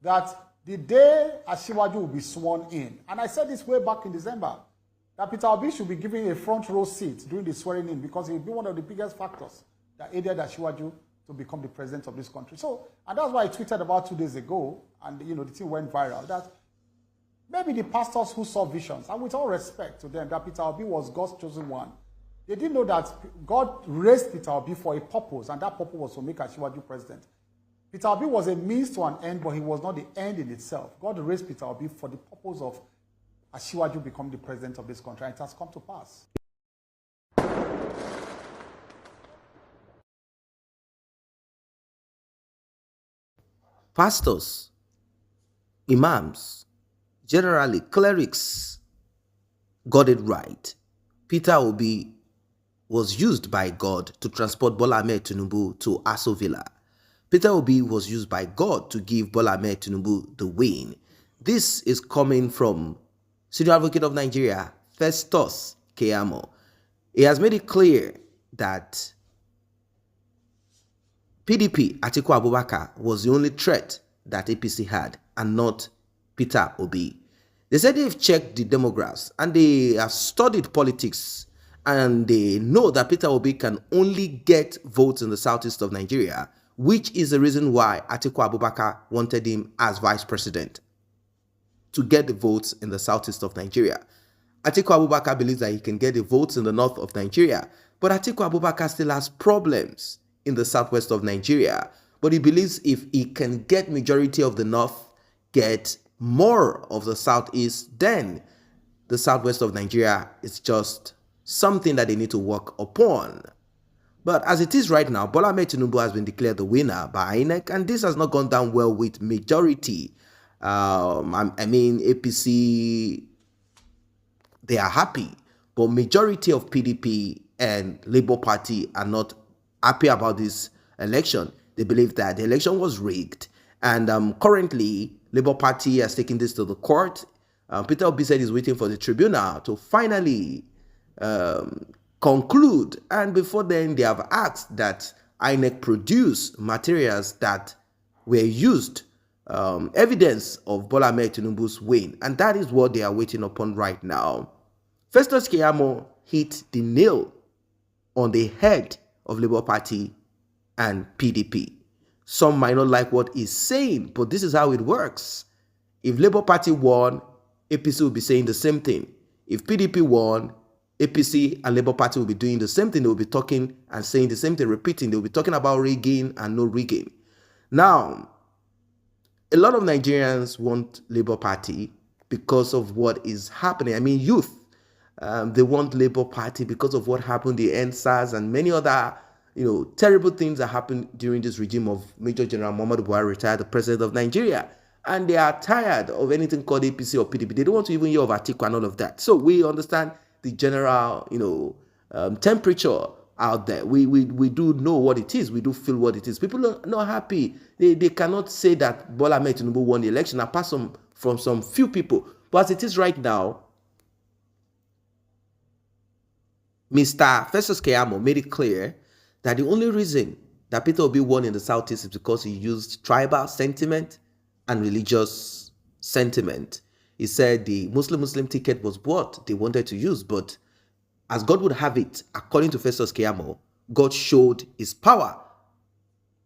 that the day Asiwaju will be sworn in, and I said this way back in December, that Peter Obi should be given a front row seat during the swearing in because he will be one of the biggest factors that aided Asiwaju to become the president of this country. So, and that's why I tweeted about 2 days ago, and the thing went viral, that maybe the pastors who saw visions, and with all respect to them, that Peter Obi was God's chosen one, they didn't know that God raised Peter Obi for a purpose, and that purpose was to make Asiwaju president. Peter Obi was a means to an end, but he was not the end in itself. God raised Peter Obi for the purpose of Asiwaju becoming the president of this country, and it has come to pass. Pastors, imams, generally clerics got it right. Peter Obi was used by God to transport Bola Ahmed Tinubu to Aso Villa. Peter Obi was used by God to give Bola Ahmed Tinubu the win. This is coming from Senior Advocate of Nigeria, Festus Keyamo. He has made it clear that PDP, Atiku Abubakar, was the only threat that APC had and not Peter Obi. They said they've checked the demographics and they have studied politics and they know that Peter Obi can only get votes in the southeast of Nigeria, which is the reason why Atiku Abubakar wanted him as vice president, to get the votes in the southeast of Nigeria. Atiku Abubakar believes that he can get the votes in the north of Nigeria, but Atiku Abubakar still has problems in the southwest of Nigeria. But he believes if he can get majority of the north, get more of the southeast, then the southwest of Nigeria is just something that they need to work upon. But as it is right now, Bola Ahmed Tinubu has been declared the winner by INEC, and this has not gone down well with majority. APC, they are happy, but majority of PDP and Labour Party are not happy about this election. They believe that the election was rigged, and currently Labour Party has taken this to the court. Peter Obi said he's waiting for the tribunal to finally conclude, and before then they have asked that INEC produce materials that were used, evidence of Bola Ahmed Tinubu's win, and that is what they are waiting upon right now. Festus Keyamo hit the nail on the head of Labour Party and PDP. Some might not like what he's saying, but this is how it works. If Labour Party won, APC will be saying the same thing. If PDP won, APC and Labour Party will be doing the same thing. They will be talking and saying the same thing, repeating. They will be talking about rigging and no rigging. Now, a lot of Nigerians want Labour Party because of what is happening. I mean, youth, they want Labour Party because of what happened, the NSAS and many other, terrible things that happened during this regime of Major General Muhammadu Buhari, retired the president of Nigeria. And they are tired of anything called APC or PDP. They don't want to even hear of Atiku and all of that. So we understand the general, temperature out there. We do know what it is. We do feel what it is. People are not happy. They cannot say that Bola Ahmed Tinubu won the election apart from some few people. But as it is right now, Mr. Festus Keyamo made it clear that the only reason that Peter Obi won in the Southeast is because he used tribal sentiment and religious sentiment. He said the Muslim ticket was what they wanted to use, but as God would have it, according to Festus Keyamo, God showed his power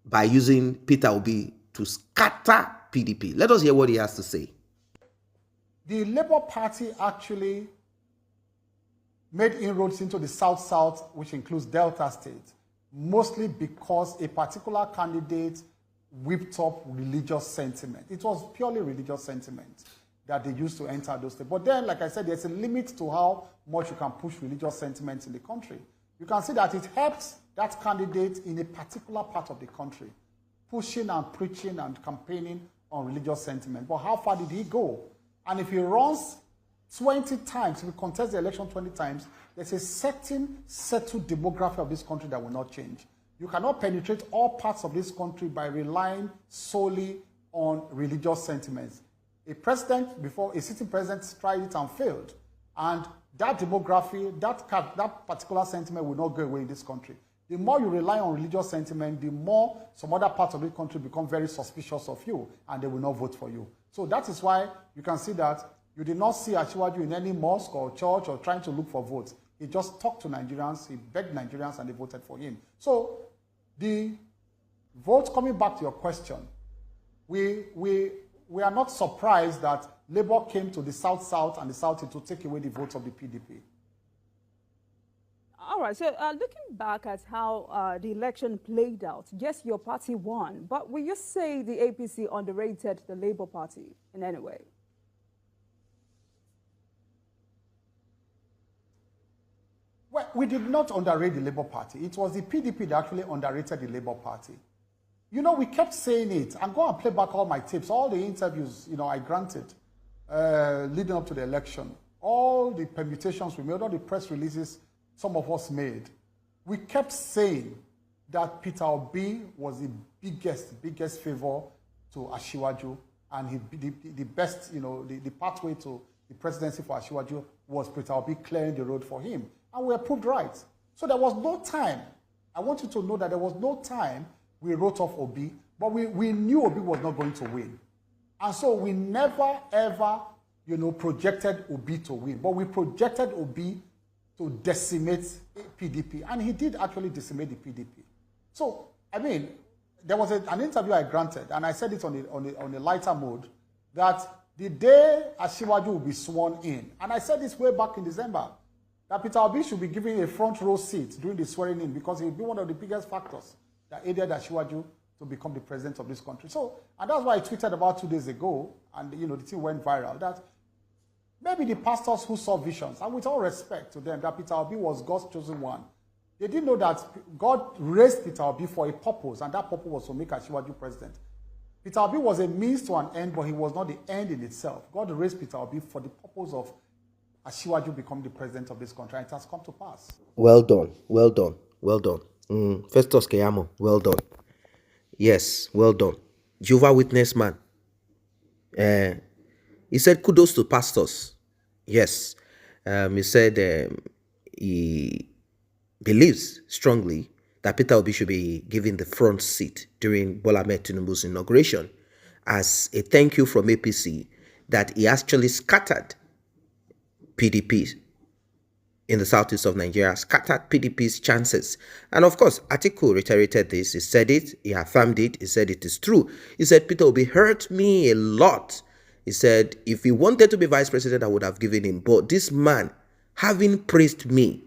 by using Peter Obi to scatter PDP. Let us hear what he has to say. The Labour Party actually made inroads into the South-South, which includes Delta State, mostly because a particular candidate whipped up religious sentiment. It was purely religious sentiment that they used to enter those states. But then, like I said, there's a limit to how much you can push religious sentiments in the country. You can see that it helps that candidate in a particular part of the country, pushing and preaching and campaigning on religious sentiment. But how far did he go? And if he runs 20 times, if he contests the election 20 times, there's a certain settled demography of this country that will not change. You cannot penetrate all parts of this country by relying solely on religious sentiments. A sitting president tried it and failed. And that demography, that particular sentiment will not go away in this country. The more you rely on religious sentiment, the more some other parts of the country become very suspicious of you and they will not vote for you. So that is why you can see that you did not see Asiwaju in any mosque or church or trying to look for votes. He just talked to Nigerians, he begged Nigerians, and they voted for him. So the vote, coming back to your question, we are not surprised that Labour came to the South and the South to take away the votes of the PDP. All right, so looking back at how the election played out, yes, your party won, but will you say the APC underrated the Labour Party in any way? Well, we did not underrate the Labour Party. It was the PDP that actually underrated the Labour Party. You know, we kept saying it. And go and play back all my tapes, all the interviews, you know, I granted leading up to the election, all the permutations we made, all the press releases some of us made. We kept saying that Peter Obi was the biggest favor to Asiwaju, and the best, you know, the pathway to the presidency for Asiwaju was Peter Obi clearing the road for him. And we were proved right. So there was no time. I want you to know that there was no time we wrote off Obi, but we knew Obi was not going to win. And so we never, ever, you know, projected Obi to win, but we projected Obi to decimate PDP. And he did actually decimate the PDP. So, I mean, there was an interview I granted, and I said it on the lighter mode, that the day Asiwaju will be sworn in, and I said this way back in December, that Peter Obi should be given a front row seat during the swearing in because he will be one of the biggest factors that aided Asiwaju to become the president of this country. So, and that's why I tweeted about 2 days ago, and you know, the thing went viral, that maybe the pastors who saw visions, and with all respect to them, that Peter Obi was God's chosen one, they didn't know that God raised Peter Obi for a purpose, and that purpose was to make Asiwaju president. Peter Obi was a means to an end, but he was not the end in itself. God raised Peter Obi for the purpose of Asiwaju become the president of this country, and it has come to pass. Well done, well done, well done. Festus Keyamo, well done. Yes, well done. Jehovah Witness man. He said kudos to pastors. Yes. He said he believes strongly that Peter Obi should be given the front seat during Bola Ahmed Tinubu's inauguration as a thank you from APC that he actually scattered PDP in the southeast of Nigeria, scattered PDP's chances. And of course, Atiku reiterated this. He said it, he affirmed it, he said it is true. He said, Peter Obi hurt me a lot. He said, if he wanted to be vice president, I would have given him. But this man, having praised me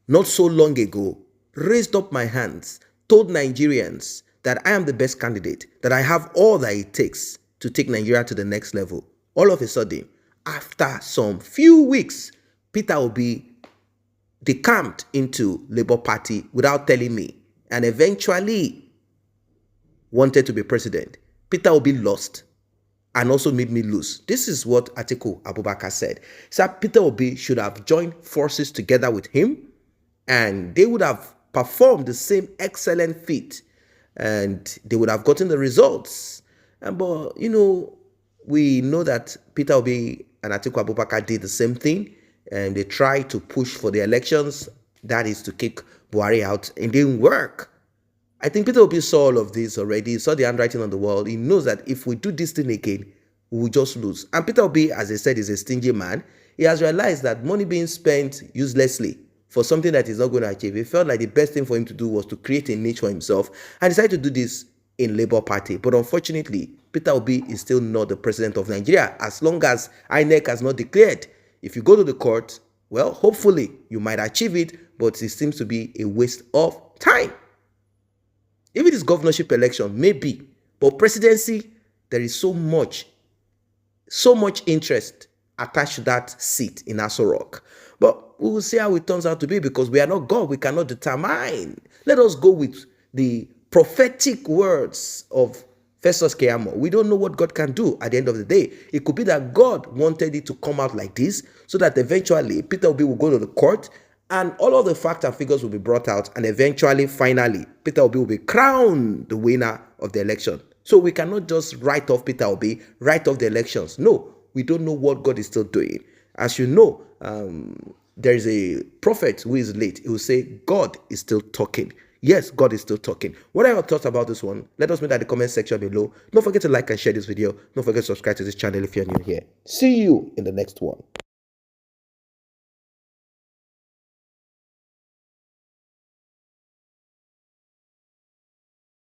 not so long ago, raised up my hands, told Nigerians that I am the best candidate, that I have all that it takes to take Nigeria to the next level. All of a sudden, after some few weeks, Peter Obi decamped into Labour Party without telling me, and eventually wanted to be president. Peter Obi lost and also made me lose. This is what Atiku Abubakar said. He said Peter Obi should have joined forces together with him, and they would have performed the same excellent feat, and they would have gotten the results. But, you know, we know that Peter Obi and Atiku Abubakar did the same thing, and they tried to push for the elections, that is to kick Buhari out. It didn't work. I think Peter Obi saw all of this already. He saw the handwriting on the wall. He knows that if we do this thing again, we will just lose. And Peter Obi, as I said, is a stingy man. He has realized that money being spent uselessly for something that he's not going to achieve, he felt like the best thing for him to do was to create a niche for himself, and decided to do this in Labour Party. But unfortunately, Peter Obi is still not the president of Nigeria as long as INEC has not declared. If you go to the court, well, hopefully you might achieve it, but it seems to be a waste of time. If it is governorship election, maybe, but presidency, there is so much interest attached to that seat in Aso Rock. But we will see how it turns out to be, because we are not God. We cannot determine. Let us go with the prophetic words of Festus Keyamo. We don't know what God can do at the end of the day. It could be that God wanted it to come out like this so that eventually Peter Obi will go to the court and all of the facts and figures will be brought out, and eventually, finally, Peter Obi will be crowned the winner of the election. So we cannot just write off Peter Obi, write off the elections. No, we don't know what God is still doing. As you know, there is a prophet who is late. He will say, God is still talking. Yes, God is still talking. What are your thoughts about this one? Let us know that in the comment section below. Don't forget to like and share this video. Don't forget to subscribe to this channel if you're new here. See you in the next one.